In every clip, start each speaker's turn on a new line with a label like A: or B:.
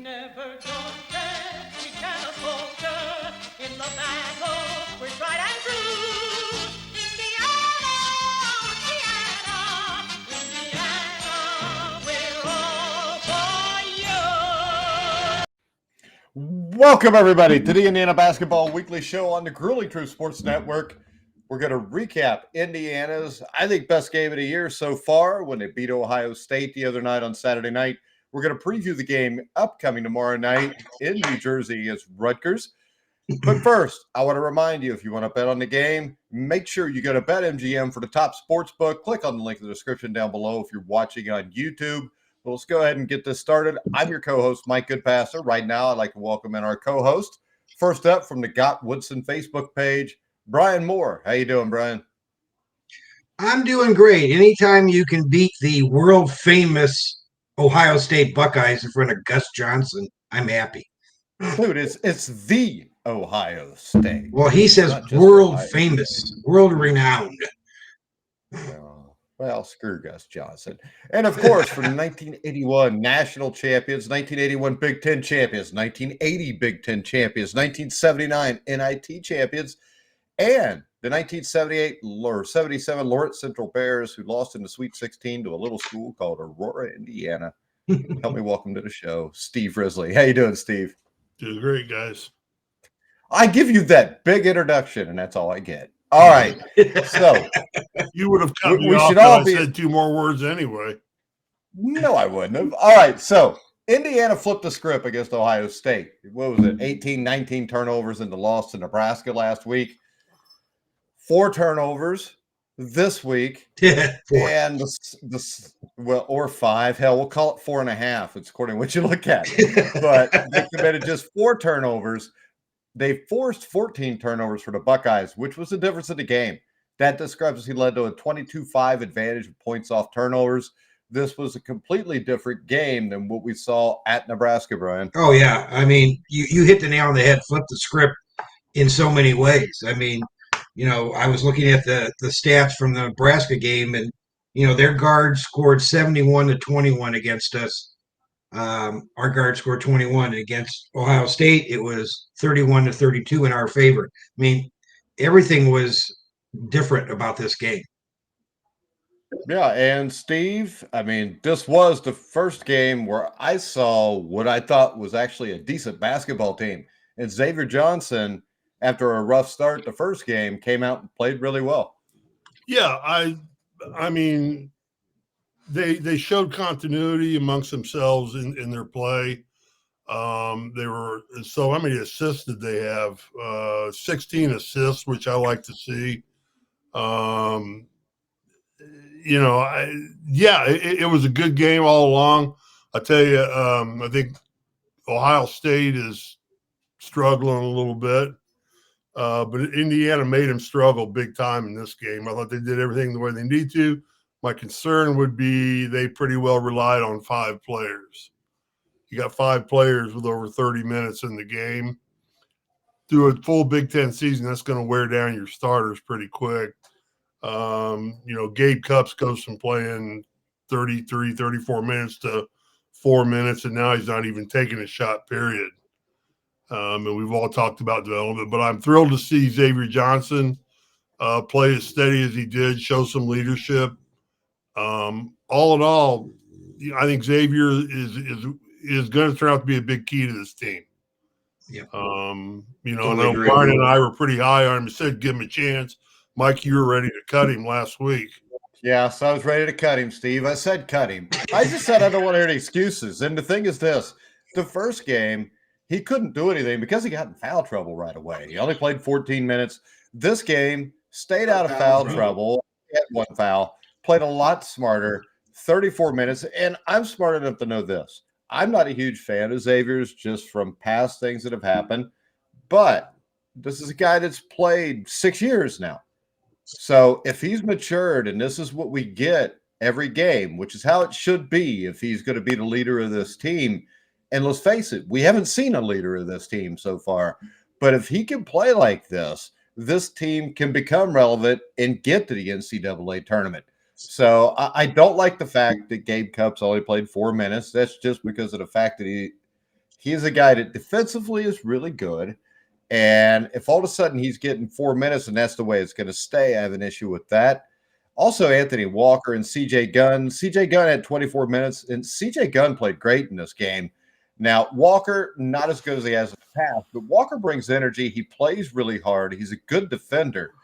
A: Never confess, we cannot falter in the battle. We're tried and true. Indiana, Indiana, we're all for you.
B: Welcome, everybody, to the Indiana Basketball Weekly Show on the Grueling Truth Sports Network. We're going to recap Indiana's, I think, best game of the year so far when they beat Ohio State the other night on Saturday night. We're going to preview the game upcoming tomorrow night in New Jersey against Rutgers. But first, I want to remind you, if you want to bet on the game, make sure you go to BetMGM for the top sportsbook. Click on the link in the description down below if you're watching on YouTube. Well, let's go ahead and get this started. I'm your co-host, Mike Goodpaster. Right now, I'd like to welcome in our co-host. First up from the Got Woodson Facebook page, Brian Mohr. How you doing, Brian?
C: I'm doing great. Anytime you can beat the world famous Ohio State Buckeyes in front of Gus Johnson, I'm happy.
B: Dude, it's the Ohio State.
C: Well, he says world famous, world renowned.
B: Well, screw Gus Johnson. And, of course, from 1981 national champions, 1981 Big Ten champions, 1980 Big Ten champions, 1979 NIT champions, and the 1978 or 77 Lawrence Central Bears, who lost in the Sweet 16 to a little school called Aurora, Indiana. Help me welcome to the show, Steve Risley. How you doing, Steve?
D: Doing great, guys.
B: I give you that big introduction, and that's all I get. All right. So
D: you would have cut me off. I said two more words anyway.
B: No, I wouldn't have. All right. So Indiana flipped the script against Ohio State. What was it? 18, 19 turnovers in the loss to Nebraska last week. 4 turnovers this week. And or 5. Hell, we'll call it 4.5. It's according to what you look at. But they committed just 4 turnovers. They forced 14 turnovers for the Buckeyes, which was the difference in the game. That discrepancy led to a 22-5 advantage of points off turnovers. This was a completely different game than what we saw at Nebraska, Brian.
C: Oh, yeah. I mean, you hit the nail on the head, flipped the script in so many ways. I mean, I was looking at the stats from the Nebraska game, and, their guard scored 71-21 against us. Our guard scored 21. Against Ohio State, it was 31-32 in our favor. I mean, everything was different about this game.
B: Yeah, and Steve, I mean, this was the first game where I saw what I thought was actually a decent basketball team. And Xavier Johnson, after a rough start the first game, came out and played really well.
D: Yeah, I mean, they showed continuity amongst themselves in their play. They were so how many assists did they have? 16 assists, which I like to see. It was a good game all along. I tell you, I think Ohio State is struggling a little bit, but Indiana made them struggle big time in this game. I thought they did everything the way they need to. My concern would be they pretty well relied on 5 players. You got 5 players with over 30 minutes in the game. Through a full Big Ten season, that's going to wear down your starters pretty quick. Gabe Cupps goes from playing 33, 34 minutes to 4 minutes, and now he's not even taking a shot, period. And we've all talked about development, but I'm thrilled to see Xavier Johnson play as steady as he did, show some leadership. All in all, I think Xavier is going to turn out to be a big key to this team.
C: Yeah.
D: I know Brian and I were pretty high on him. He said give him a chance. Mike, you were ready to cut him last week.
B: Yes, I was ready to cut him, Steve. I said cut him. I just said I don't want to hear any excuses. And the thing is this, the first game, he couldn't do anything because he got in foul trouble right away. He only played 14 minutes. This game, stayed out of foul trouble, had 1 foul, played a lot smarter, 34 minutes. And I'm smart enough to know this. I'm not a huge fan of Xavier's just from past things that have happened. But this is a guy that's played 6 years now. So if he's matured and this is what we get every game, which is how it should be if he's going to be the leader of this team, and let's face it, we haven't seen a leader of this team so far, but if he can play like this team can become relevant and get to the NCAA tournament. So I don't like the fact that Gabe Cupps only played 4 minutes. That's just because of the fact that He is a guy that defensively is really good. And if all of a sudden he's getting 4 minutes and that's the way it's going to stay, I have an issue with that. Also, Anthony Walker and CJ Gunn. CJ Gunn had 24 minutes, and CJ Gunn played great in this game. Now, Walker, not as good as he has in the past, but Walker brings energy. He plays really hard. He's a good defender.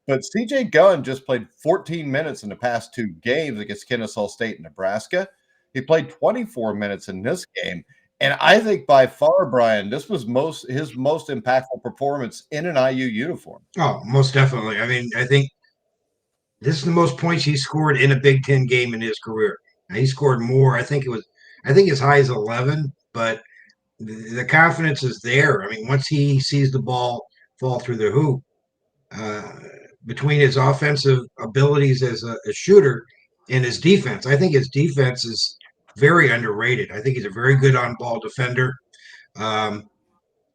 B: But CJ Gunn just played 14 minutes in the past 2 games against Kennesaw State and Nebraska. He played 24 minutes in this game. And I think by far, Brian, this was his most impactful performance in an IU uniform.
C: Oh, most definitely. I mean, I think this is the most points he scored in a Big Ten game in his career. Now, he scored more. I think as high as 11, but the confidence is there. I mean, once he sees the ball fall through the hoop, between his offensive abilities as a shooter and his defense, I think his defense is very underrated. I think he's a very good on-ball defender.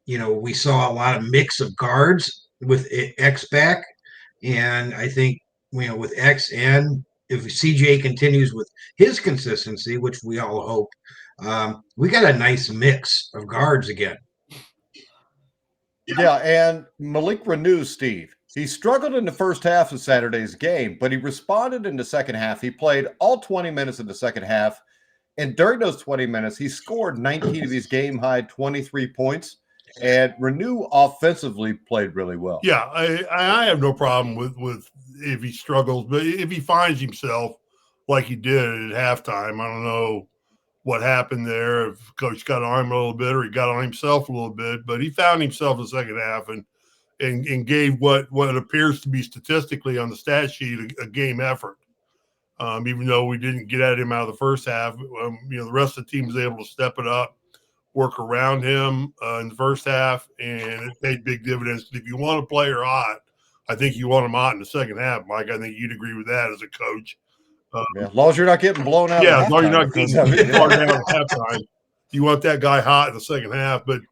C: We saw a lot of mix of guards with X back, and I think with X, and if CJ continues with his consistency, which we all hope, we got a nice mix of guards again.
B: Yeah, and Malik Renew, Steve, he struggled in the first half of Saturday's game, but he responded in the second half. He played all 20 minutes in the second half, and during those 20 minutes, he scored 19 of his game-high 23 points, and Renew offensively played really well.
D: Yeah, I have no problem with if he struggles, but if he finds himself like he did at halftime, I don't know what happened there, if Coach got on him a little bit or he got on himself a little bit, but he found himself in the second half and gave what appears to be statistically on the stat sheet a game effort. Even though we didn't get at him out of the first half, the rest of the team was able to step it up, work around him in the first half, and it paid big dividends. If you want a player hot, I think you want him hot in the second half, Mike. I think you'd agree with that as a coach.
B: As long as you're not getting blown out.
D: Yeah, as long as you're not getting blown out at halftime. You want that guy hot in the second half. But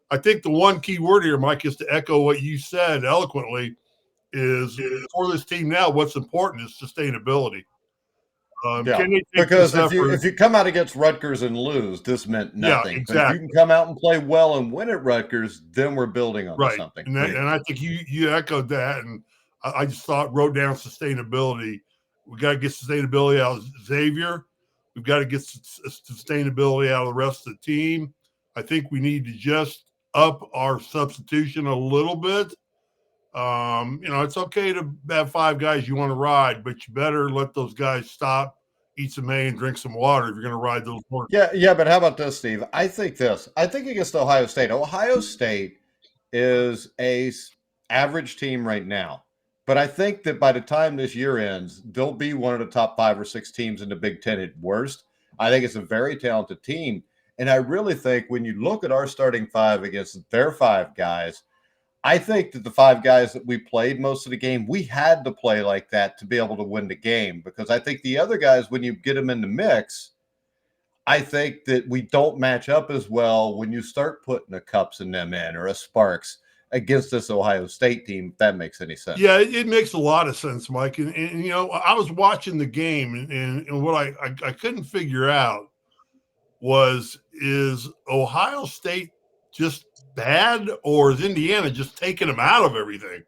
D: I think the one key word here, Mike, is to echo what you said eloquently, is for this team now, what's important is sustainability.
B: Because if you come out against Rutgers and lose, this meant nothing.
D: Yeah, exactly.
B: But if you can come out and play well and win at Rutgers, then we're building on something.
D: And I think you echoed that, and I just wrote down sustainability. We got to get sustainability out of Xavier. We've got to get sustainability out of the rest of the team. I think we need to just up our substitution a little bit. It's okay to have 5 guys you want to ride, but you better let those guys stop, eat some hay, and drink some water if you're going to ride those horses.
B: Yeah, but how about this, Steve? I think against Ohio State is a average team right now. But I think that by the time this year ends, they'll be one of the top 5 or 6 teams in the Big Ten at worst. I think it's a very talented team. And I really think when you look at our starting 5 against their 5 guys, I think that the 5 guys that we played most of the game, we had to play like that to be able to win the game. Because I think the other guys, when you get them in the mix, I think that we don't match up as well when you start putting a Cups in them in or a Sparks against this Ohio State team, if that makes any sense.
D: Yeah, it makes a lot of sense, Mike. And I was watching the game, and what I couldn't figure out is Ohio State just bad, or is Indiana just taking them out of everything?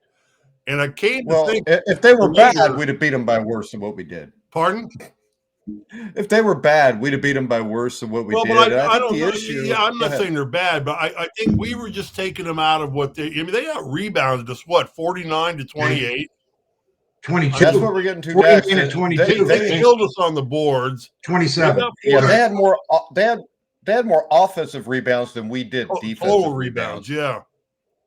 D: And I came to think,
B: if they were bad, we'd have beat them by worse than what we did.
D: Pardon?
B: If they were bad, we'd have beat them by worse than what we did.
D: But I don't know. Yeah, I'm not saying they're bad, but I think we were just taking them out of what they got rebounded us, 49-28.
C: 22.
B: That's what we're getting to next.
C: 22.
D: They killed us on the boards.
C: 27.
B: Yeah, they had more. They had more offensive rebounds than we did defensive
D: total rebounds. Yeah.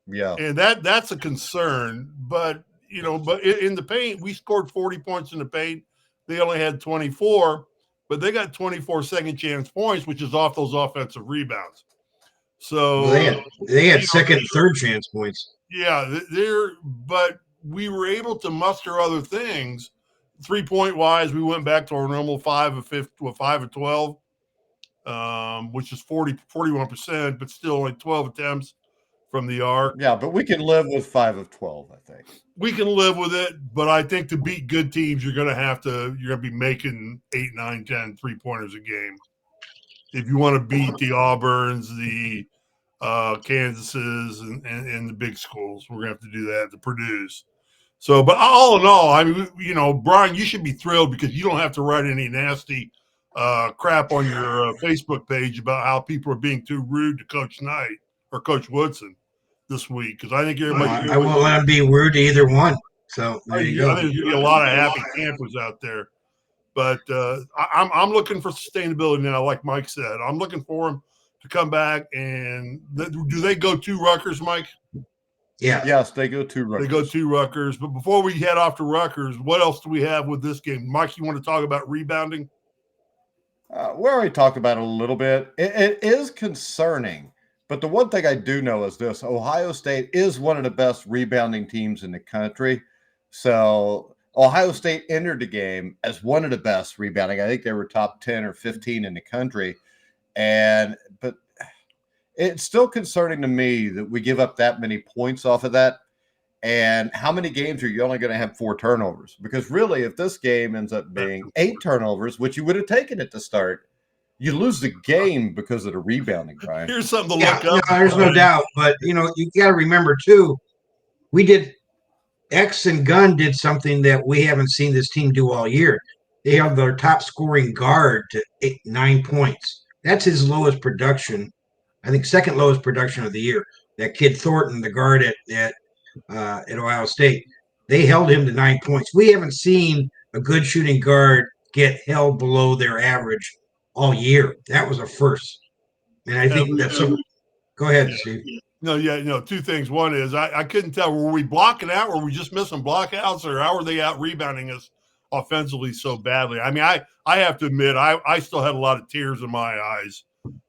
D: And that's a concern. But in the paint, we scored 40 points in the paint. They only had 24, but they got 24 second chance points, which is off those offensive rebounds. So
C: they had second and third chance points.
D: Yeah, but we were able to muster other things. 3-point wise, we went back to our normal 5 of 12, which is 41%, but still only 12 attempts from the arc.
B: Yeah, but we can live with 5 of 12, I think.
D: We can live with it, but I think to beat good teams, you're going to be making 8, 9, 10 3-pointers a game. if you want to beat the Auburns, the Kansases, and the big schools. We're going to have to do that, the Purdue's. So, but all in all, I mean, Brian, you should be thrilled because you don't have to write any nasty crap on your Facebook page about how people are being too rude to Coach Knight or Coach Woodson this week. Because I think everybody,
C: I won't let them be rude to either one. So there you go.
D: I think there's going to be a lot of happy campers out there. But I'm looking for sustainability now, like Mike said. I'm looking for them to come back. And do they go to Rutgers, Mike?
C: Yeah.
B: Yes, they go to Rutgers.
D: They go to Rutgers. But before we head off to Rutgers, what else do we have with this game? Mike, you want to talk about rebounding?
B: We already talked about it a little bit. It is concerning. But the one thing I do know is this: Ohio State is one of the best rebounding teams in the country. So Ohio State entered the game as one of the best rebounding. I think they were top 10 or 15 in the country. But it's still concerning to me that we give up that many points off of that. And how many games are you only going to have 4 turnovers? Because really, if this game ends up being 8 turnovers, which you would have taken it to start, you lose the game because of the rebounding, Brian.
D: Here's something to look up.
C: No, there's no doubt. But, you got to remember, too, X and Gunn did something that we haven't seen this team do all year. They held their top scoring guard to 9 points. That's his lowest production. I think second lowest production of the year. That kid Thornton, the guard at Ohio State, they held him to 9 points. We haven't seen a good shooting guard get held below their average all year. That was a first. And I think that's so. Go ahead, Steve.
D: No, 2 things. One is I couldn't tell, were we blocking out? Were we just missing blockouts, or how are they out rebounding us offensively so badly? I mean, I have to admit, I still had a lot of tears in my eyes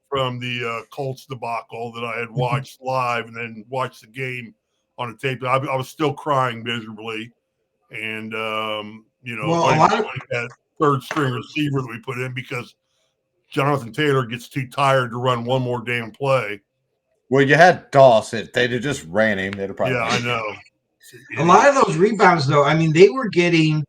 D: from the Colts debacle that I had watched live and then watched the game on a tape. I was still crying miserably. And, that third string receiver that we put in because Jonathan Taylor gets too tired to run one more damn play.
B: Well, you had Dawson. They'd have just ran him.
D: I know.
C: A lot of those rebounds, though, I mean, they were getting,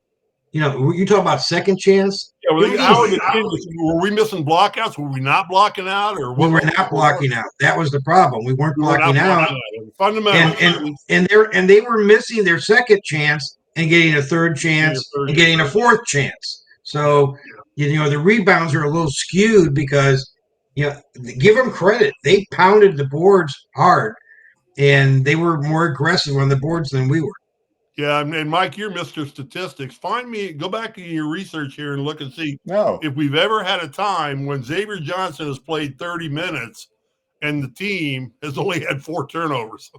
C: you talk about second chance.
D: Yeah, were we missing blockouts? Were we not blocking out? Or
C: we were not blocking out. That was the problem. We weren't blocking out.
D: Fundamentally.
C: And they were missing their second chance and getting a third chance and getting a fourth chance. So, the rebounds are a little skewed because, give them credit. They pounded the boards hard, and they were more aggressive on the boards than we were.
D: Yeah, and Mike, you're Mr. Statistics. Go back in your research here and look and see if we've ever had a time when Xavier Johnson has played 30 minutes and the team has only had 4 turnovers.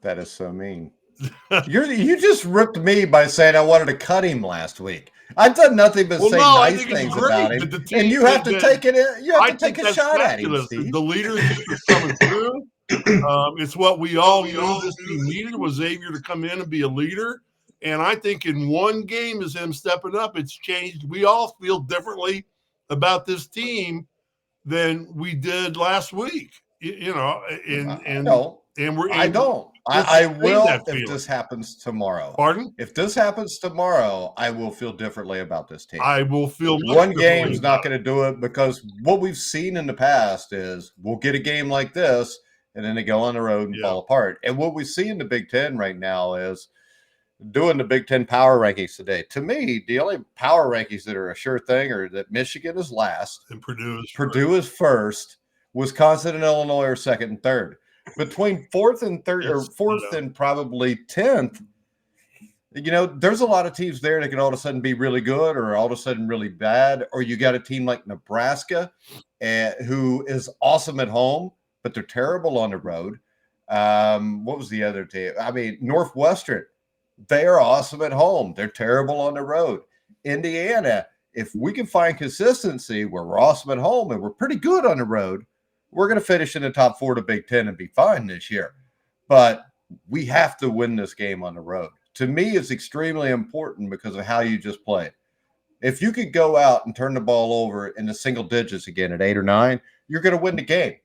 B: That is so mean. You just ripped me by saying I wanted to cut him last week. I've done nothing but say nice things about him, and you have to take it in. You have to take a shot at him, Steve.
D: The leadership is coming through. It's what we all knew this team needed was Xavier to come in and be a leader. And I think in one game is him stepping up. It's changed. We all feel differently about this team than we did last week. I don't. I will if this happens tomorrow. Pardon?
B: If this happens tomorrow, I will feel differently about this team.
D: I will feel
B: one game's not going to do it because what we've seen in the past is we'll get a game like this and then they go on the road and fall apart. And what we see in the Big Ten right now is doing the Big Ten power rankings today. To me, the only power rankings that are a sure thing are that Michigan is last
D: and
B: Purdue is first, Wisconsin and Illinois are second and third. Between fourth and third, or fourth and probably 10th, there's a lot of teams there that can all of a sudden be really good or all of a sudden really bad. Or you got a team like Nebraska who is awesome at home, but they're terrible on the road. What was the other team? I mean, Northwestern, they are awesome at home. They're terrible on the road. Indiana, if we can find consistency where we're awesome at home and we're pretty good on the road, we're going to finish in the top 4 to Big Ten and be fine this year. But we have to win this game on the road. To me, it's extremely important because of how you just played. If you could go out and turn the ball over in the single digits again at 8 or 9, you're going to win the game.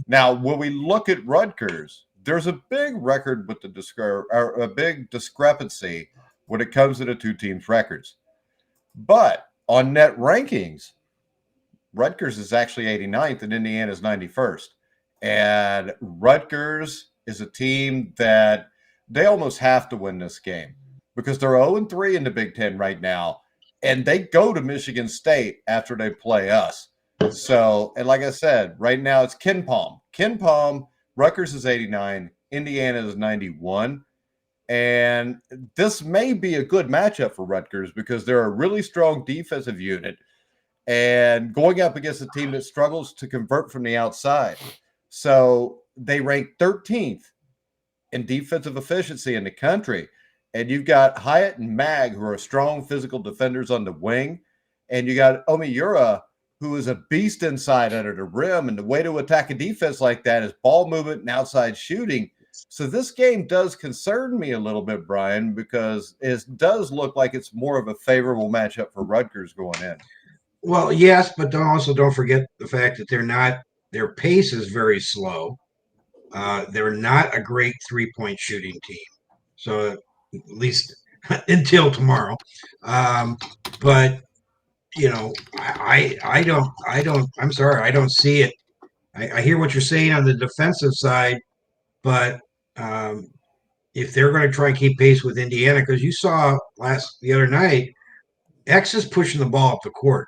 B: Now, when we look at Rutgers, there's a big record with a big discrepancy when it comes to the two teams' records. But on net rankings, Rutgers is actually 89th and Indiana is 91st. And Rutgers is a team that they almost have to win this game because they're 0-3 in the Big Ten right now. And they go to Michigan State after they play us. So, and like I said, right now it's Ken Palm. Ken Palm, Rutgers is 89, Indiana is 91. And this may be a good matchup for Rutgers because they're a really strong defensive unit and going up against a team that struggles to convert from the outside. So they rank 13th in defensive efficiency in the country. And you've got Hyatt and Mag, who are strong physical defenders on the wing. And you got Omiura, who is a beast inside under the rim. And the way to attack a defense like that is ball movement and outside shooting. So this game does concern me a little bit, Brian, because it does look like it's more of a favorable matchup for Rutgers going in.
C: Well, yes, but don't forget the fact that their pace is very slow. They're not a great 3-point shooting team. So at least until tomorrow. But I'm sorry, I don't see it. I hear what you're saying on the defensive side, but if they're going to try and keep pace with Indiana, because you saw the other night, X is pushing the ball up the court.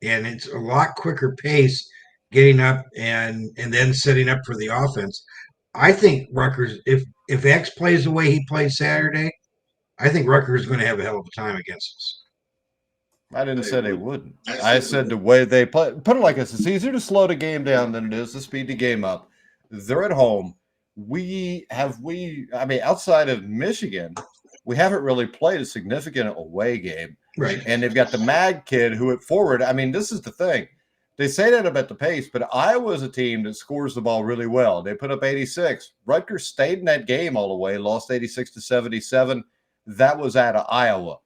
C: And it's a lot quicker pace getting up and then setting up for the offense. I think Rutgers, if X plays the way he played Saturday, I think Rutgers is going to have a hell of a time against us.
B: I didn't say they wouldn't. I said the way they play. Put it like this: it's easier to slow the game down than it is to speed the game up. They're at home. Outside of Michigan, we haven't really played a significant away game.
C: Right.
B: And they've got the Mag kid who at forward, this is the thing. They say that about the pace, but Iowa's a team that scores the ball really well. They put up 86. Rutgers stayed in that game all the way, lost 86-77. That was out of Iowa.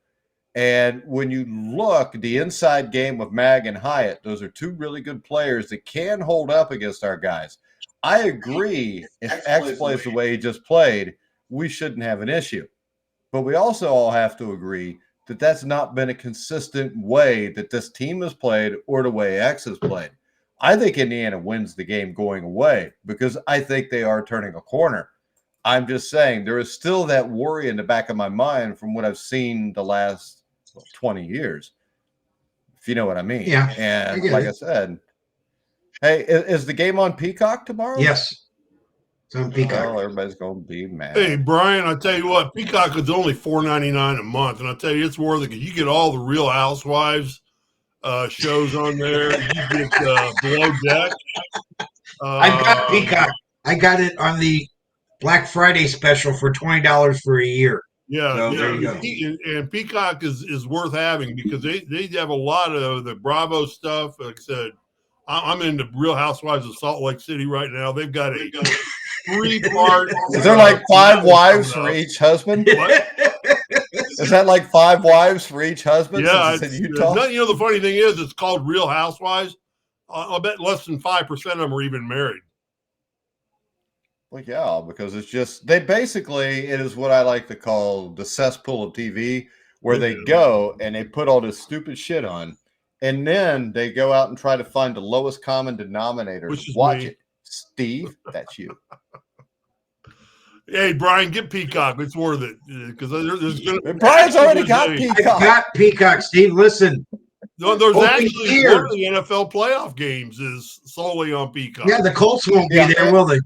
B: And when you look, the inside game with Mag and Hyatt, those are two really good players that can hold up against our guys. I agree. If X plays the way he just played, we shouldn't have an issue. But we also all have to agree that that's not been a consistent way that this team has played or the way X has played. I think Indiana wins the game going away because I think they are turning a corner. I'm just saying there is still that worry in the back of my mind from what I've seen the last 20 years, if you know what I mean.
C: Yeah.
B: And like I said, hey, is the game on Peacock tomorrow?
C: Yes. It's on Peacock.
B: Well, everybody's going to be mad.
D: Hey, Brian, I tell you what, Peacock is only $4.99 a month, and I tell you, it's worth it because you get all the Real Housewives shows on there. You get Below Deck.
C: I got Peacock. I got it on the Black Friday special for $20 for a year.
D: Yeah,
C: so there you
D: go. And Peacock is worth having because they have a lot of the Bravo stuff. Like I said, I'm into Real Housewives of Salt Lake City right now. They've got a 3-part.
B: Is there like 5 wives for each husband?
D: What?
B: Is that like 5 wives for each husband?
D: Yeah,
B: since it's in Utah?
D: The funny thing is, it's called Real Housewives. I'll bet less than 5% of them are even married.
B: Well, yeah, because it's just it is what I like to call the cesspool of TV, where they go and they put all this stupid shit on, and then they go out and try to find the lowest common denominator. Watch it, Steve. That's you.
D: Hey, Brian, get Peacock. It's worth it because
B: Brian's already got Peacock.
C: I got Peacock, Steve. Listen.
D: No, there's actually one of the NFL playoff games is solely on Peacock.
C: Yeah, the Colts won't be there, will they?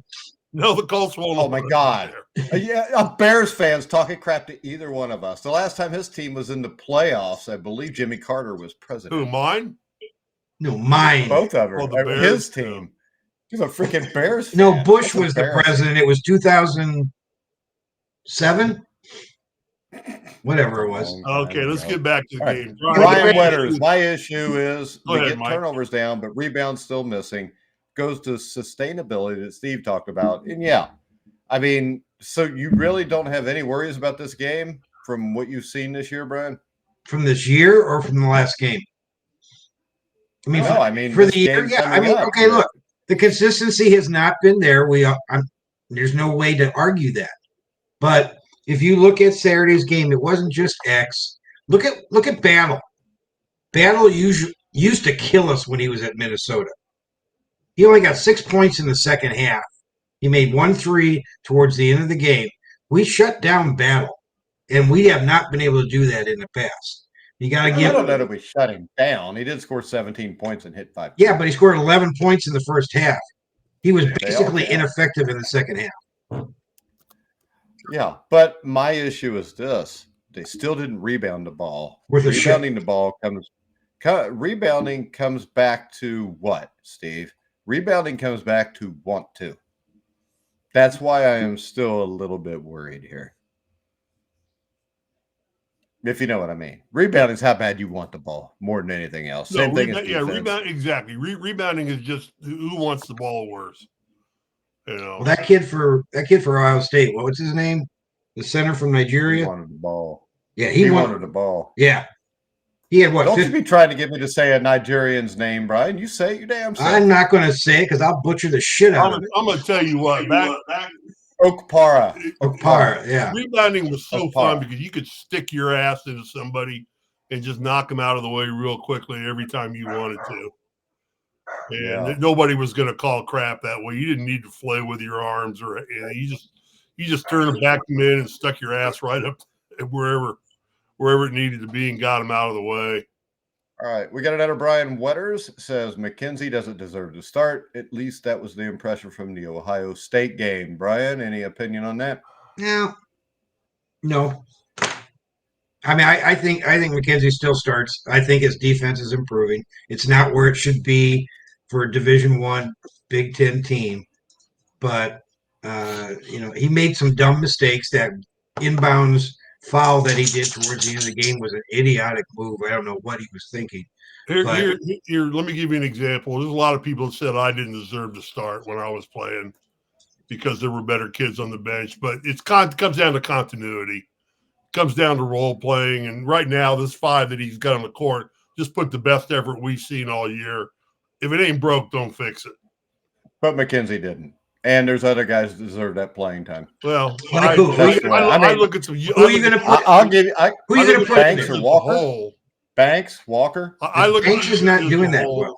D: No, the Colts won't.
B: Oh, my God. Bears fans talking crap to either one of us. The last time his team was in the playoffs, I believe Jimmy Carter was president.
D: Who, mine?
C: No, mine.
B: Both of them.
D: Oh,
B: his team. He's a freaking Bears fan.
C: No, Bush was the president. It was 2007? Whatever it was.
D: Okay, let's get back to the game.
B: Brian Wetters, my issue is we get
D: Mike.
B: turnovers down, but rebounds still missing. Goes to sustainability that Steve talked about. And so you really don't have any worries about this game from what you've seen this year, Brian?
C: From this year or from the last game? For the year, yeah. Okay, look, the consistency has not been there. There's no way to argue that. But if you look at Saturday's game, it wasn't just X. Look at Battle. Battle usually used to kill us when he was at Minnesota. He only got 6 points in the second half. He made 1 3 towards the end of the game. We shut down Battle, and we have not been able to do that in the past. You got to
B: I
C: give.
B: don't know that we shut him down. He did score 17 points and hit 5.
C: Yeah, but he scored 11 points in the first half. He was
B: They all
C: basically
B: count.
C: ineffective in the second half.
B: Yeah, but my issue is this: they still didn't rebound the ball.
C: Worth a shit.
B: Rebounding comes back to what, Steve? Rebounding comes back to want to. That's why I am still a little bit worried here. If you know what I mean. Rebounding is how bad you want the ball more than anything else. Same thing as defense.
D: Rebound, exactly. Rebounding is just who wants the ball worse. You know.
C: Well, that kid for Ohio State, what's his name? The center from Nigeria?
B: He wanted the ball.
C: Yeah,
B: he wanted the ball.
C: Yeah. He had what?
B: Don't you be trying to get me to say a Nigerian's name, Brian. You say it your damn self.
C: I'm not going to say it because I'll butcher the shit out of it.
D: I'm going to tell you what.
B: Okpara.
C: Yeah.
D: Rebounding was so fun because you could stick your ass into somebody and just knock them out of the way real quickly every time you wanted to. And nobody was going to call crap that way. You didn't need to flail with your arms or anything. You just turned them back to in and stuck your ass right up wherever it needed to be and got them out of the way.
B: All right. We got another Brian Wetters says McKenzie doesn't deserve to start. At least that was the impression from the Ohio State game. Brian, any opinion on that?
C: No. I mean, I think McKenzie still starts. I think his defense is improving. It's not where it should be for a Division I Big Ten team. But, he made some dumb mistakes. That inbounds foul that he did towards the end of the game was an idiotic move. I don't know what he was thinking.
D: Here, let me give you an example. There's a lot of people that said I didn't deserve to start when I was playing because there were better kids on the bench. But it comes down to continuity. It comes down to role playing. And right now, this 5 that he's got on the court just put the best effort we've seen all year. If it ain't broke, don't fix it.
B: But McKenzie didn't. And there's other guys that deserve that playing time.
D: Well,
C: I
D: look at some.
C: Who are you going to put?
B: I'll give you.
C: Who are you going to put?
B: Banks or Walker? Banks, Walker.
C: Banks is not doing that well.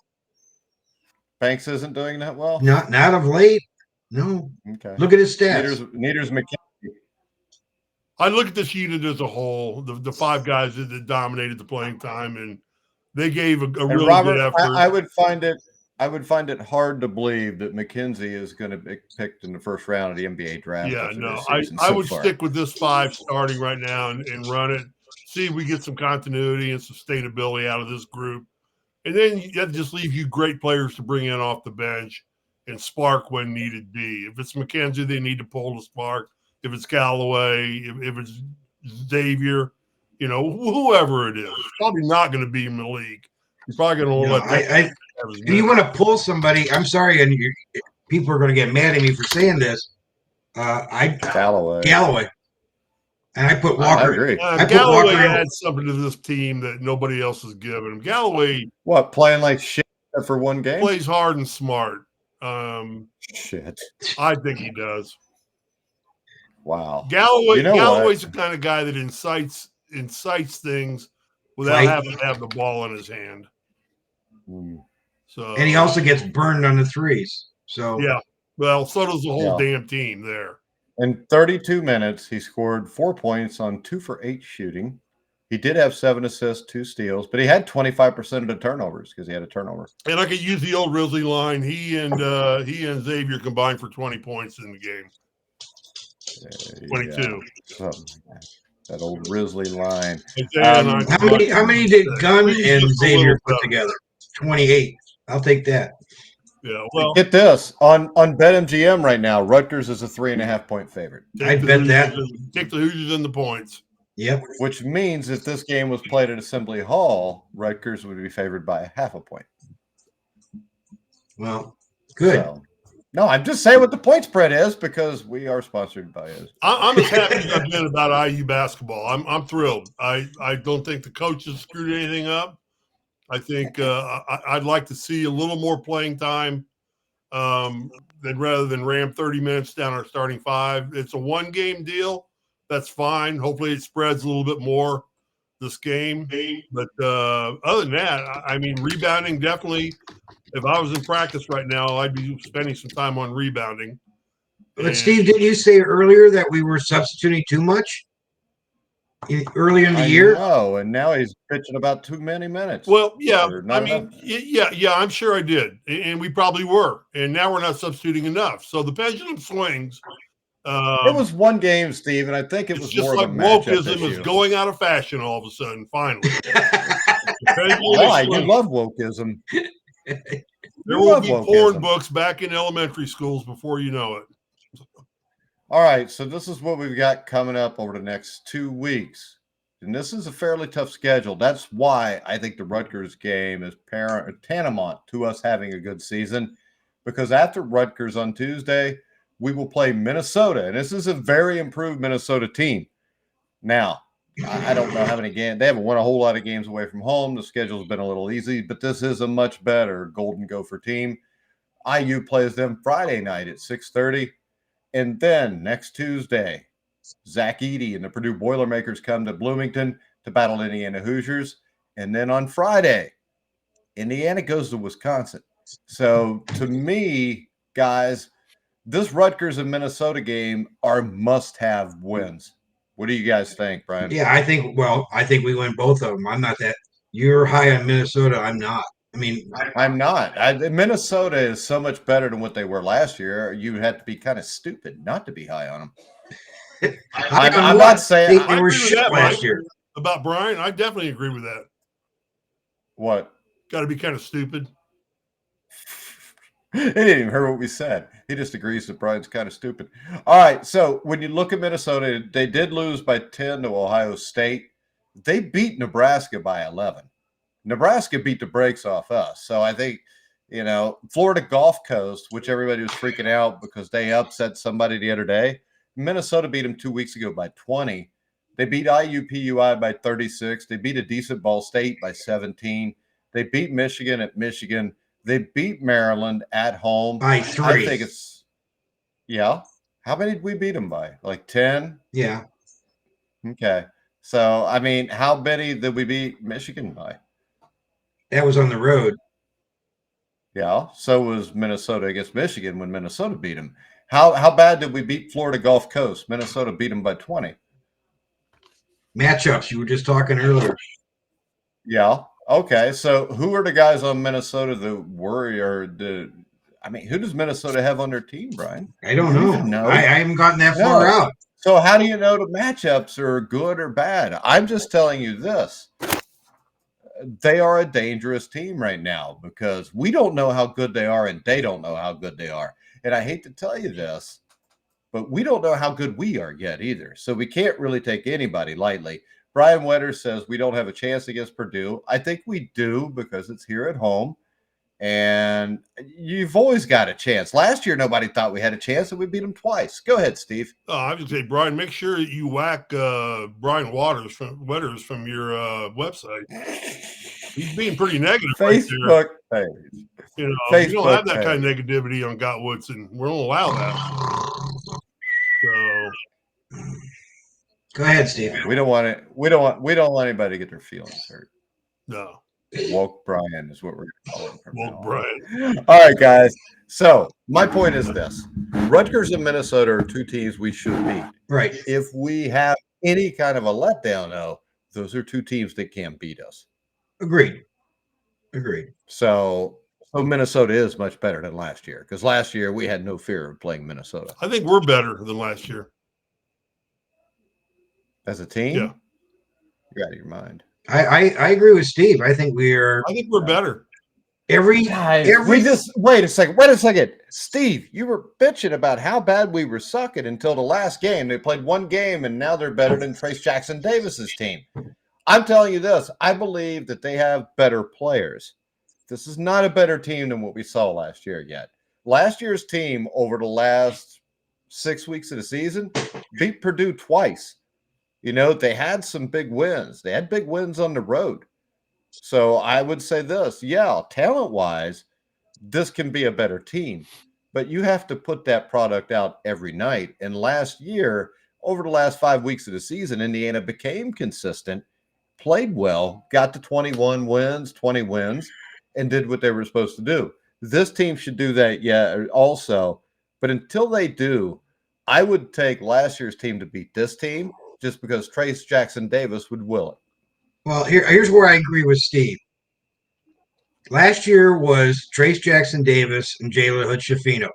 B: Banks isn't doing that well.
C: Not of late. No.
B: Okay.
C: Look at his stats.
B: Neither's McKenzie.
D: I look at this unit as a whole. The 5 guys that dominated the playing time, and they gave a really good effort.
B: I would find it hard to believe that McKenzie is going to be picked in the first round of the NBA draft.
D: Yeah, no, I would stick with this 5 starting right now and run it. See if we get some continuity and sustainability out of this group. And then that just leaves you great players to bring in off the bench and spark when needed be. If it's McKenzie, they need to pull the spark. If it's Galloway, if it's Xavier, whoever it is, it's probably not going to be in the league. You're probably going to let that.
C: If you want to pull somebody, I'm sorry, and people are going to get mad at me for saying this. Galloway. And I put Walker.
B: I agree.
D: Galloway adds something to this team that nobody else has given him. Galloway,
B: playing like shit for one game?
D: Plays hard and smart.
B: Shit.
D: I think he does.
B: Wow.
D: Galloway's the kind of guy that incites things without having to have the ball in his hand. So,
C: and he also gets burned on the threes. So
D: yeah. Well, so does the whole damn team there.
B: In 32 minutes, he scored 4 points on 2 for 8 shooting. He did have 7 assists, 2 steals, but he had 25% of the turnovers because he had a turnover.
D: And I could use the old Risley line. He and Xavier combined for 20 points in the game. 22.
B: Yeah. That old Risley line.
C: How many did Gunn and Xavier put together? 28. I'll take that.
D: Yeah, well,
B: get this on BetMGM right now. Rutgers is a 3.5 point favorite.
C: I bet that.
D: Take the Hoosiers in the points.
C: Yep.
B: Which means if this game was played at Assembly Hall, Rutgers would be favored by 0.5 point.
C: Well, good.
B: So, no, I'm just saying what the point spread is because we are sponsored by it.
D: I'm as happy as I've been about IU basketball. I'm thrilled. I don't think the coaches screwed anything up. I think I'd like to see a little more playing time rather than ram 30 minutes down our starting 5. It's a 1-game deal. That's fine. Hopefully it spreads a little bit more. this game. But other than that, I mean, rebounding definitely. If I was in practice right now, I'd be spending some time on rebounding.
C: But Steve, didn't you say earlier that we were substituting too much earlier in the year?
B: No, and now he's pitching about too many minutes.
D: Well, yeah,
B: I mean,
D: yeah, I'm sure I did, and we probably were, and now we're not substituting enough. So the pendulum swings.
B: It was one game, Steve, and I think it was
D: just
B: more
D: like
B: of a matchup
D: wokeism
B: issue.
D: is going out of fashion all of a sudden. Finally,
B: Why? You love wokeism.
D: There will be porn books back in elementary schools before you know it.
B: All right, so this is what we've got coming up over the next 2 weeks. And this is a fairly tough schedule. That's why I think the Rutgers game is tantamount to us having a good season, because after Rutgers on Tuesday, we will play Minnesota. And this is a very improved Minnesota team. Now, I don't know how many games. They haven't won a whole lot of games away from home. The schedule's been a little easy, but this is a much better Golden Gopher team. IU plays them Friday night at 6:30. And then next Tuesday, Zach Edey and the Purdue Boilermakers come to Bloomington to battle Indiana Hoosiers. And then on Friday, Indiana goes to Wisconsin. So to me, guys, this Rutgers and Minnesota game are must-have wins. What do you guys think, Brian?
C: Yeah, I think we win both of them. I'm not that – you're high on Minnesota. I'm not. I mean,
B: I'm not. Minnesota is so much better than what they were last year. You had to be kind of stupid not to be high on them. I'm not saying
C: they were shit last year.
D: About Brian, I definitely agree with that.
B: What?
D: Got to be kind of stupid.
B: He didn't even hear what we said. He just agrees that Brian's kind of stupid. All right, so when you look at Minnesota, they did lose by 10 to Ohio State. They beat Nebraska by 11. Nebraska beat the brakes off us. So I think, Florida Gulf Coast, which everybody was freaking out because they upset somebody the other day. Minnesota beat them 2 weeks ago by 20. They beat IUPUI by 36. They beat a decent Ball State by 17. They beat Michigan at Michigan. They beat Maryland at home
C: by 3.
B: I think it's, yeah. How many did we beat them by? Like 10?
C: Yeah.
B: Okay. So, I mean, how many did we beat Michigan by?
C: That was on the road.
B: Yeah. So was Minnesota against Michigan when Minnesota beat them. How bad did we beat Florida Gulf Coast? Minnesota beat them by 20.
C: Matchups you were just talking earlier.
B: Yeah. Okay. So who are the guys on Minnesota that worry who does Minnesota have on their team, Brian?
C: I don't know. I haven't gotten that far out.
B: So how do you know the matchups are good or bad? I'm just telling you this. They are a dangerous team right now because we don't know how good they are and they don't know how good they are. And I hate to tell you this, but we don't know how good we are yet either. So we can't really take anybody lightly. Brian Wetter says we don't have a chance against Purdue. I think we do because it's here at home. And you've always got a chance. Last year, nobody thought we had a chance, and we beat them twice. Go ahead, Steve.
D: I was going to say, Brian, make sure you whack Brian Wetters from your website. He's being pretty negative.
B: Facebook page.
D: You don't have that kind of negativity on Got Woodson. We don't allow that. So,
C: go ahead, Steve.
B: We don't want it. We don't want anybody to get their feelings hurt.
D: No.
B: Woke Brian is what we're calling him.
D: Woke Brian.
B: All right, guys. So my point is this: Rutgers and Minnesota are two teams we should beat.
C: Right.
B: If we have any kind of a letdown, though, those are two teams that can't beat us.
C: Agreed.
B: So Minnesota is much better than last year because last year we had no fear of playing Minnesota.
D: I think we're better than last year.
B: As a team?
D: Yeah.
B: You're out of your mind.
C: I agree with Steve. I think we're
D: better.
B: Wait a second. Steve, you were bitching about how bad we were sucking until the last game. They played one game and now they're better than Trace Jackson Davis's team. I'm telling you this. I believe that they have better players. This is not a better team than what we saw last year yet. Last year's team over the last 6 weeks of the season beat Purdue twice. They had some big wins. They had big wins on the road. So I would say this, talent-wise, this can be a better team. But you have to put that product out every night. And last year, over the last 5 weeks of the season, Indiana became consistent. played well, got to 21 wins, 20 wins, and did what they were supposed to do. This team should do that, also. But until they do, I would take last year's team to beat this team just because Trace Jackson Davis would will it.
C: Well, here's where I agree with Steve. Last year was Trace Jackson Davis and Jalen Hood-Schifino.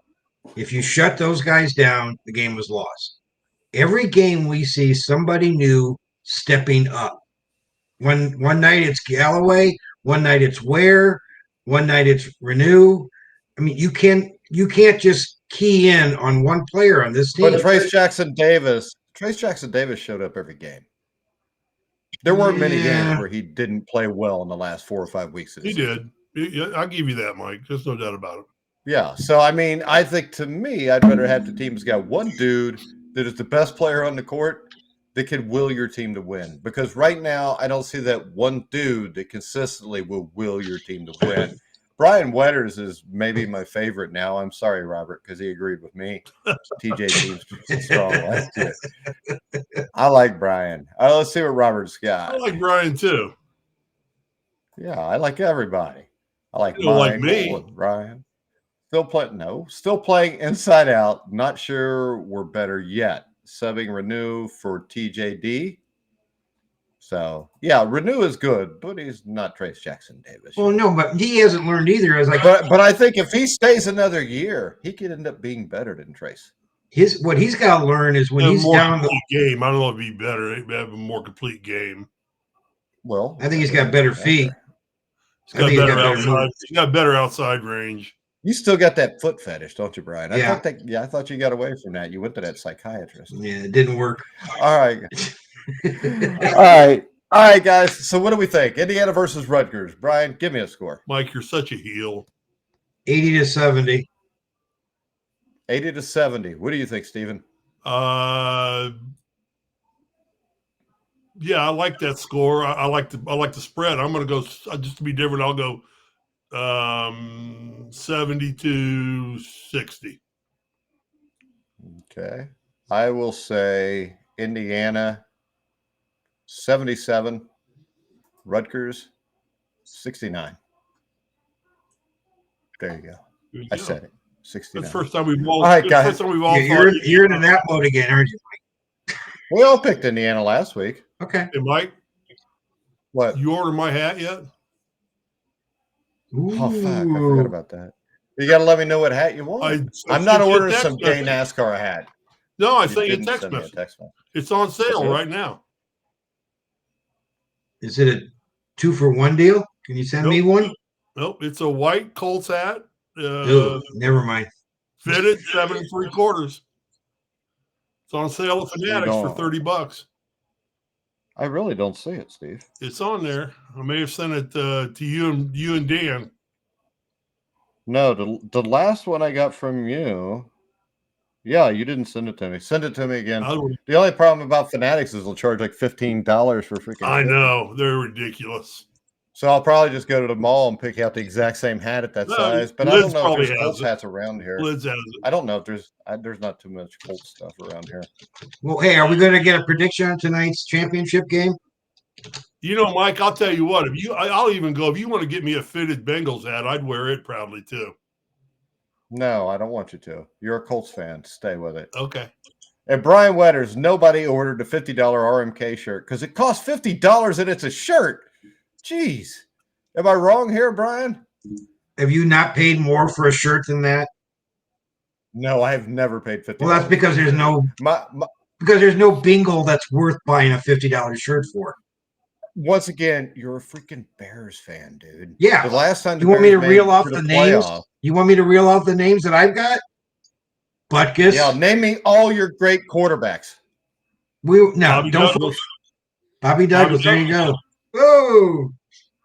C: If you shut those guys down, the game was lost. Every game we see somebody new stepping up. One night it's Galloway, one night it's Ware, one night it's Renew. I mean, you can't just key in on one player on this team.
B: But Trace Jackson Davis showed up every game. There weren't many games where he didn't play well in the last 4 or 5 weeks of the season.
D: Did. I'll give you that, Mike. There's no doubt about it.
B: Yeah. So, I mean, I think to me, I'd rather have the team that's got one dude that is the best player on the court that can will your team to win. Because right now, I don't see that one dude that consistently will your team to win. Brian Wetters is maybe my favorite now. I'm sorry, Robert, because he agreed with me. TJ team's strong last year. I like Brian. Let's see what Robert's got.
D: I like Brian too.
B: Yeah, I like everybody. I like
D: You don't like
B: Mike,
D: me.
B: Brian. Still playing inside out. Not sure we're better yet. Subbing Renew for TJD. So, yeah, Renew is good, but he's not Trace Jackson Davis.
C: Well, no, but he hasn't learned either.
B: But I think if he stays another year, he could end up being better than Trace.
C: What he's got to learn is when he's down
D: the game. I don't know if he'd be better. He'd have a more complete game.
B: Well,
C: I think he's got better feet.
D: He's got better outside range.
B: You still got that foot fetish, don't you, Brian?
C: Yeah.
B: I thought you got away from that. You went to that psychiatrist.
C: Yeah, it didn't work.
B: All right. All right, guys. So what do we think? Indiana versus Rutgers. Brian, give me a score.
D: Mike, you're such a heel.
C: 80-70.
B: 80-70. What do you think, Steven?
D: Yeah, I like that score. I like the spread. I'm going to go just to be different. I'll go 70-60.
B: Okay. I will say Indiana 77, Rutgers 69. There you go. I said it. 69.
D: That's the first time we've all.
B: All right, guys.
C: You're in that mode again, aren't you, Mike?
B: We all picked Indiana last week.
C: Okay.
D: Hey, Mike.
B: What?
D: You ordered my hat yet?
B: Ooh. Oh, fuck. I forgot about that. You got to let me know what hat you want. I'm not ordering some gay NASCAR hat.
D: No, I sent you a text message. It's on sale right now.
C: Is it a 2-for-1 deal? Can you send me one?
D: Nope. It's a white Colts hat.
C: Never mind.
D: Fitted 7 3/4. It's on sale at Fanatics for $30.
B: I really don't see it, Steve.
D: It's on there. I may have sent it to you and Dan.
B: No, the last one I got from you. Yeah, you didn't send it to me. Send it to me again. The only problem about Fanatics is they'll charge like $15 for freaking.
D: I know, they're ridiculous.
B: So I'll probably just go to the mall and pick out the exact same hat at that size. But I don't know if there's Colts hats around here.
D: Lids has it.
B: I don't know if there's not too much Colts stuff around here.
C: Well, hey, are we going to get a prediction on tonight's championship game?
D: You know, Mike, I'll tell you what. I'll even go. If you want to get me a fitted Bengals hat, I'd wear it proudly too.
B: No, I don't want you to. You're a Colts fan. Stay with it.
D: Okay.
B: And Brian Wetters, nobody ordered a $50 RMK shirt because it costs $50 and it's a shirt. Jeez. Am I wrong here, Brian?
C: Have you not paid more for a shirt than that?
B: No, I have never paid $50.
C: Well, that's because there's no because there's no bingo that's worth buying a $50 shirt for.
B: Once again, you're a freaking Bears fan, dude.
C: Yeah.
B: The last time
C: you want me to reel off the names? You want me to reel off the names that I've got? Butkus.
B: Yeah, name me all your great quarterbacks.
C: Bobby Douglas. There you go. Oh,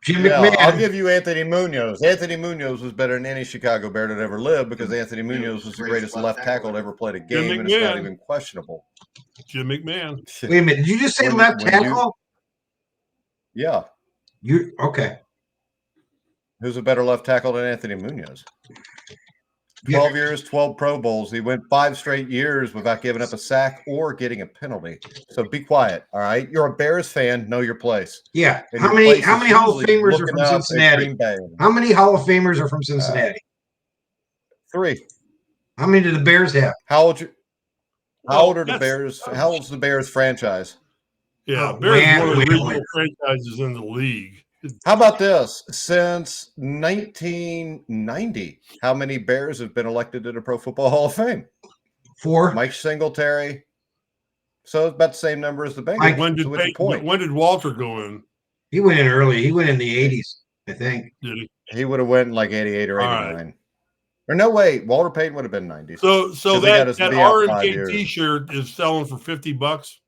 C: Jim McMahon.
B: I'll give you Anthony Munoz. Anthony Munoz was better than any Chicago Bear that ever lived because Anthony Munoz was the greatest left tackle to ever play a game, and it's not even questionable.
D: Jim McMahon.
C: Wait a minute. Did you just say left tackle?
B: Yeah.
C: Okay.
B: Who's a better left tackle than Anthony Munoz? 12 years, 12 Pro Bowls. He went 5 straight years without giving up a sack or getting a penalty. So be quiet, all right? You're a Bears fan. Know your place.
C: Yeah.
B: And
C: How
B: your
C: many
B: place
C: How
B: is
C: many Hall of
B: usually
C: Famers are
B: looking
C: from
B: up at
C: Cincinnati?
B: Green Bay.
C: How many Hall of Famers are from Cincinnati?
B: 3.
C: How many do the Bears have?
B: How old
D: Well,
B: are the Bears? How old's the Bears franchise?
D: Yeah,
C: Oh,
D: Bears
C: wah,
D: one of the
C: wah,
D: original
C: wah.
D: franchises in the league.
B: How about this? Since 1990, how many Bears have been elected to the Pro Football Hall of Fame?
C: 4.
B: Mike Singletary. So it's about the same number as the Bengals.
C: Mike,
D: When
B: So what's your point?
D: when did Walter go in?
C: he went in early. He went in the 80s, I think.
D: Did he?
B: He would have went in like 88 or
D: All
B: 89.
D: right.
B: Or no, wait. Walter Payton would have been 90s.
D: So
B: 'Cause he got
D: that
B: his
D: that
B: knee out 5
D: R&K
B: years.
D: T-shirt is selling for $50.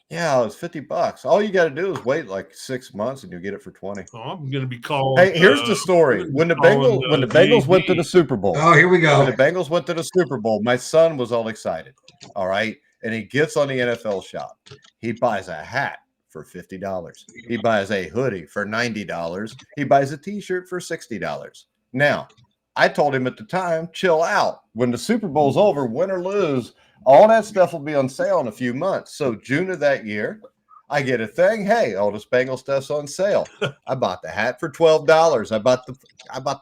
B: Yeah, it's $50. All you got to do is wait like 6 months and you'll get it for 20.
D: Oh, I'm going to be calling.
B: Hey, here's the story. When the Bengals went to the Super Bowl.
C: Oh, here we go.
B: When the Bengals went to the Super Bowl, my son was all excited. All right. And he gets on the NFL shop. He buys a hat for $50. He buys a hoodie for $90. He buys a t-shirt for $60. Now, I told him at the time, chill out. When the Super Bowl's over, win or lose, all that stuff will be on sale in a few months. So June of that year, I get a thing. Hey, all this Bengal stuff's on sale. I bought the hat for $12. I bought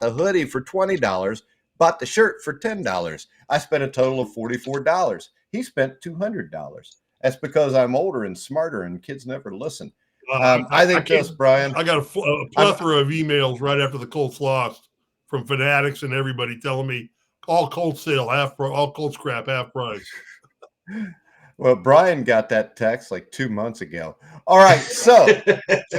B: the hoodie for $20. Bought the shirt for $10. I spent a total of $44. He spent $200. That's because I'm older and smarter, and kids never listen. I think this, Brian.
D: I got a plethora of emails right after the Colts lost from fanatics and everybody telling me all Colts sale all Colts crap half price.
B: Well, Brian got that text like 2 months ago. All right, so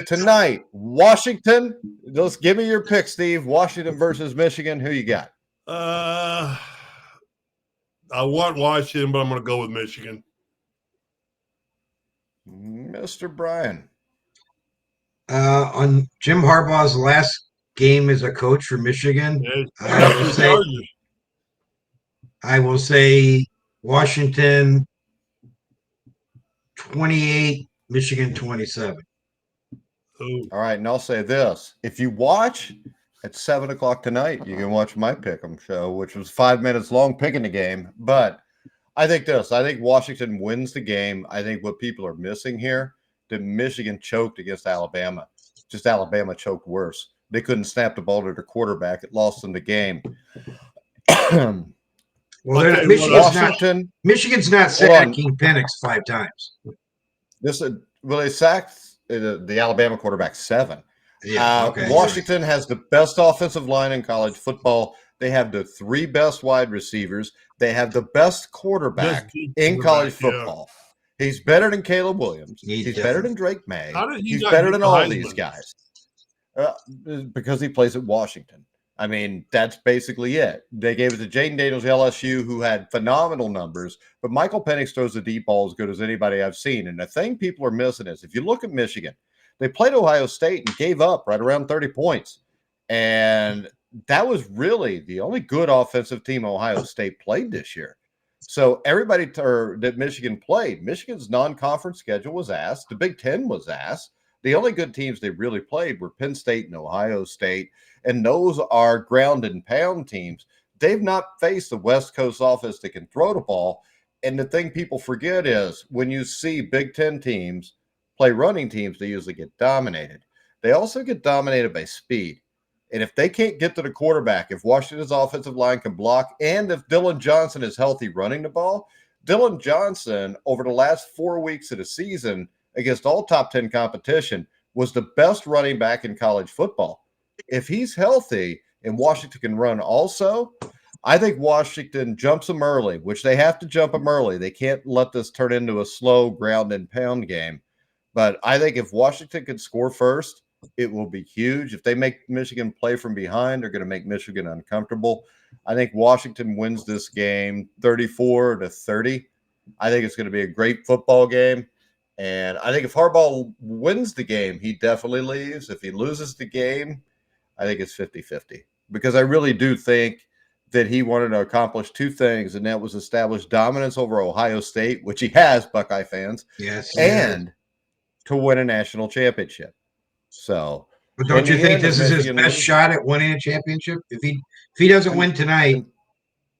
B: tonight, Washington. Just give me your pick, Steve. Washington versus Michigan. Who you got?
D: I want Washington, but I'm going to go with Michigan.
B: Mr. Brian.
C: On Jim Harbaugh's last game as a coach for Michigan, I will say Washington 28, Michigan 27.
B: Ooh. All right, and I'll say this. If you watch at 7 o'clock tonight, you can watch my Pick'em show, which was 5 minutes long picking the game. But I think this. I think Washington wins the game. I think what people are missing here, that Michigan choked against Alabama. Just Alabama choked worse. They couldn't snap the ball to their quarterback. It lost them the game.
C: Well, Michigan's not sacking Penix 5 times.
B: They sacked the Alabama quarterback 7.
C: Yeah, okay.
B: Washington has the best offensive line in college football. They have the 3 best wide receivers. They have the best quarterback in college football. Yeah. He's better than Caleb Williams. He's better than Drake May. He's better than all these guys. Because he plays at Washington. I mean, that's basically it. They gave it to Jaden Daniels, LSU, who had phenomenal numbers, but Michael Penix throws the deep ball as good as anybody I've seen. And the thing people are missing is if you look at Michigan, they played Ohio State and gave up right around 30 points. And that was really the only good offensive team Ohio State played this year. So everybody that Michigan played, Michigan's non-conference schedule was asked. The Big Ten was asked. The only good teams they really played were Penn State and Ohio State. And those are ground and pound teams. They've not faced the West Coast offense that can throw the ball. And the thing people forget is when you see Big Ten teams play running teams, they usually get dominated. They also get dominated by speed. And if they can't get to the quarterback, if Washington's offensive line can block, and if Dylan Johnson is healthy running the ball, Dylan Johnson, over the last 4 weeks of the season, against all top 10 competition, was the best running back in college football. If he's healthy and Washington can run also, I think Washington jumps them early, which they have to jump them early. They can't let this turn into a slow ground and pound game. But I think if Washington can score first, it will be huge. If they make Michigan play from behind, they're going to make Michigan uncomfortable. I think Washington wins this game 34-30. I think it's going to be a great football game. And I think if Harbaugh wins the game, he definitely leaves. If he loses the game, I think it's 50-50. Because I really do think that he wanted to accomplish 2 things, and that was establish dominance over Ohio State, which he has, Buckeye fans, and to win a national championship. So,
C: but don't you think this is his best shot at winning a championship? If he doesn't win tonight,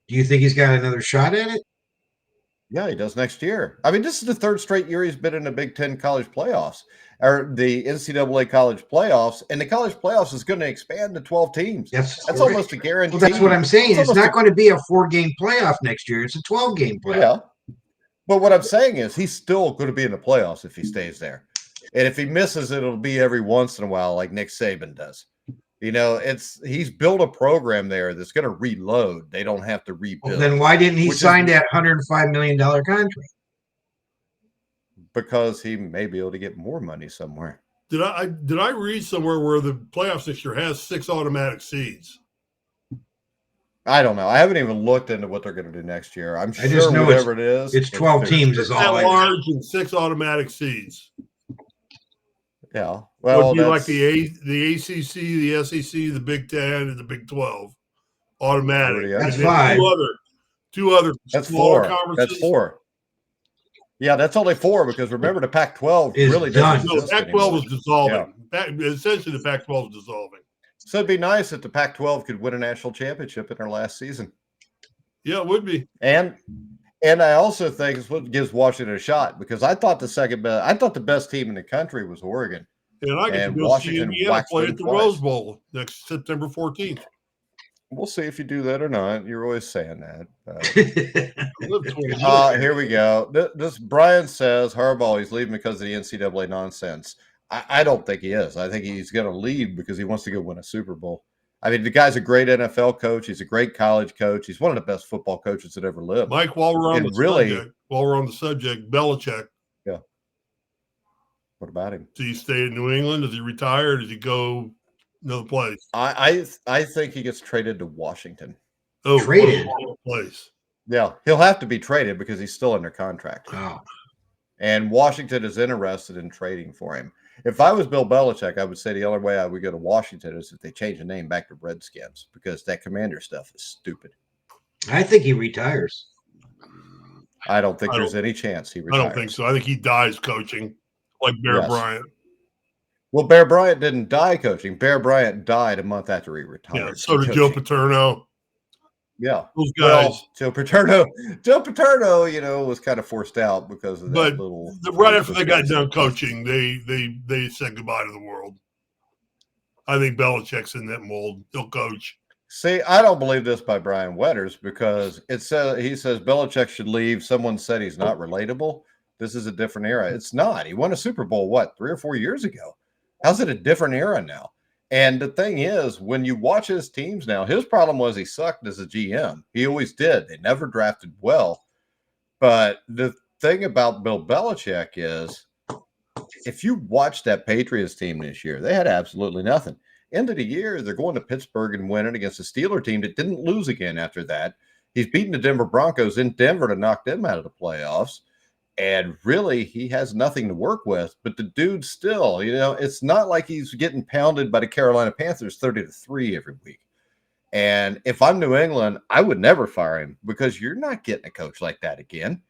C: Do you think he's got another shot at it?
B: Yeah, he does next year. I mean, this is the third straight year he's been in the Big Ten college playoffs or the NCAA college playoffs, and the college playoffs is going to expand to 12 teams. That's almost a guarantee.
C: Well, that's what I'm saying. It's not going to be a 4-game playoff next year. It's a 12-game playoff.
B: Yeah. But what I'm saying is he's still going to be in the playoffs if he stays there. And if he misses it, it'll be every once in a while like Nick Saban does. You know, he's built a program there that's going to reload. They don't have to rebuild.
C: Well, then why didn't he sign that $105 million contract?
B: Because he may be able to get more money somewhere.
D: Did I read somewhere where the playoffs this year has 6 automatic seeds?
B: I don't know. I haven't even looked into what they're going to do next year. I'm sure whatever it is.
C: It's 12 teams is all.
D: At large and 6 automatic seeds.
B: Yeah. Well,
D: would be like the ACC, the SEC, the Big 10, and the Big 12. Automatic.
C: That's 5.
D: Two other
B: that's
D: smaller
B: 4.
D: conferences.
B: That's 4. Yeah, that's only 4 because remember the Pac-12 really doesn't exist
D: Pac-12
B: anymore.
D: is dissolving. Yeah. Essentially, the Pac-12 is dissolving.
B: So it'd be nice if the Pac-12 could win a national championship in their last season.
D: Yeah, it would be.
B: And I also think it's what gives Washington a shot because I thought the best team in the country was Oregon.
D: And I get to go see Indiana play at the Rose Bowl next September 14th.
B: We'll see if you do that or not. You're always saying that.
D: Here
B: we go. This Brian says Harbaugh he's leaving because of the NCAA nonsense. I don't think he is. I think he's going to leave because he wants to go win a Super Bowl. I mean, the guy's a great NFL coach. He's a great college coach. He's one of the best football coaches that ever lived.
D: Mike, while we're on the subject, Belichick.
B: Yeah. What about him?
D: Does he stay in New England? Does he retire? Does he go another place?
B: I think he gets traded to Washington.
C: Oh, traded
D: place.
B: Yeah, he'll have to be traded because he's still under contract.
C: Oh.
B: And Washington is interested in trading for him. If I was Bill Belichick, I would say the only way I would go to Washington is if they change the name back to Redskins because that Commander stuff is stupid.
C: I think he retires.
B: I don't think there's any chance he retires.
D: I don't think so. I think he dies coaching like Bear Bryant.
B: Well, Bear Bryant didn't die coaching. Bear Bryant died a month after he retired.
D: Yeah, so did Joe Paterno.
B: Yeah,
D: those guys.
B: Well, Joe Paterno, was kind of forced out because of that little.
D: Right after they got done coaching, they said goodbye to the world. I think Belichick's in that mold. He'll coach.
B: See, I don't believe this by Brian Wetters because he says Belichick should leave. Someone said he's not relatable. This is a different era. It's not. He won a Super Bowl 3 or 4 years ago. How's it a different era now? And the thing is, when you watch his teams now, his problem was he sucked as a GM. He always did. They never drafted well. But the thing about Bill Belichick is, if you watch that Patriots team this year, they had absolutely nothing. End of the year, they're going to Pittsburgh and winning against a Steeler team that didn't lose again after that. He's beaten the Denver Broncos in Denver to knock them out of the playoffs. And really, he has nothing to work with. But the dude still, it's not like he's getting pounded by the Carolina Panthers 30-3 every week. And if I'm New England, I would never fire him because you're not getting a coach like that again.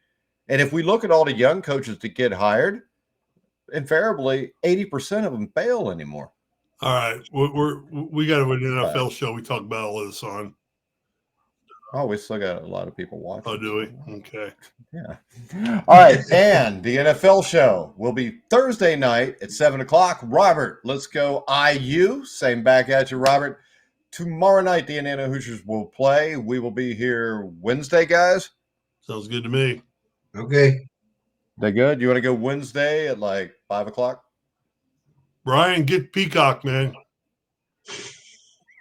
B: And if we look at all the young coaches that get hired, invariably 80% of them fail anymore.
D: All right, we got an NFL show. We talk about all this on.
B: Oh, we still got a lot of people watching.
D: Oh, do we? Okay.
B: Yeah. All right. And the NFL show will be Thursday night at 7:00. Robert, let's go IU. Same back at you, Robert. Tomorrow night, the Indiana Hoosiers will play. We will be here Wednesday, guys.
D: Sounds good to me.
C: Okay.
B: They good? You want to go Wednesday at 5:00?
D: Brian, get Peacock, man.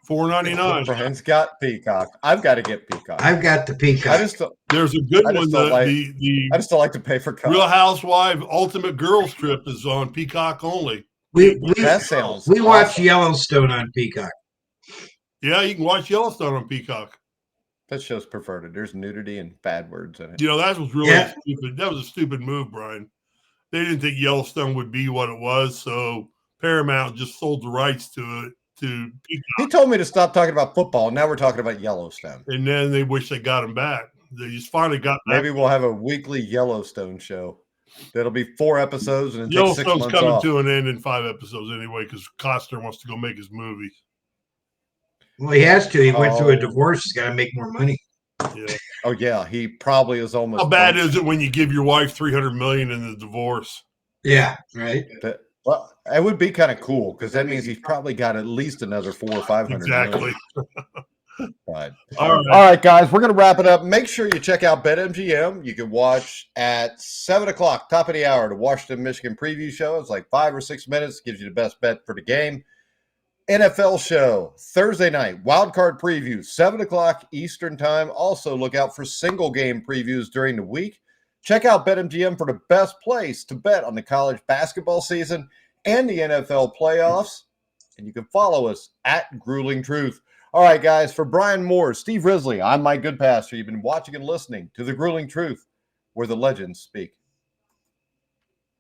D: $4.99.
B: Brian's got Peacock. I've got to get Peacock.
C: I've got the Peacock.
D: There's a good one.
B: I just don't like to pay for cock.
D: Real Housewife Ultimate Girls Trip is on Peacock only.
C: We watch Yellowstone on Peacock.
D: Yeah, you can watch Yellowstone on Peacock.
B: That show's perverted. There's nudity and bad words in it.
D: That was really stupid. That was a stupid move, Brian. They didn't think Yellowstone would be what it was, so Paramount just sold the rights to it.
B: He told me to stop talking about football. Now we're talking about Yellowstone.
D: And then they wish they got him back. They just finally got back.
B: Maybe we'll have a weekly Yellowstone show. That'll be 4 episodes and then take 6
D: Yellowstone's
B: months
D: coming
B: off.
D: to an end in 5 episodes anyway because Costner wants to go make his movie.
C: Well, he has to. He went through a divorce. He's got to make more money.
D: Yeah.
B: Oh yeah, he probably is almost.
D: How bad is it when you give your wife $300 million in the divorce?
C: Yeah, right.
B: Well, it would be kind of cool because that means he's probably got at least another 400 or 500
D: Exactly.
B: million. But,
D: All
B: all right, guys, we're going to wrap it up. Make sure you check out BetMGM. You can watch at 7 o'clock, top of the hour, the Washington, Michigan preview show. It's like 5 or 6 minutes. Gives you the best bet for the game. NFL show, Thursday night, wild card preview, 7 o'clock Eastern time. Also, look out for single game previews during the week. Check out BetMGM for the best place to bet on the college basketball season and the NFL playoffs. And you can follow us at Grueling Truth. All right, guys, for Brian Mohr, Steve Risley, I'm Mike Goodpaster. You've been watching and listening to The Grueling Truth, where the legends speak.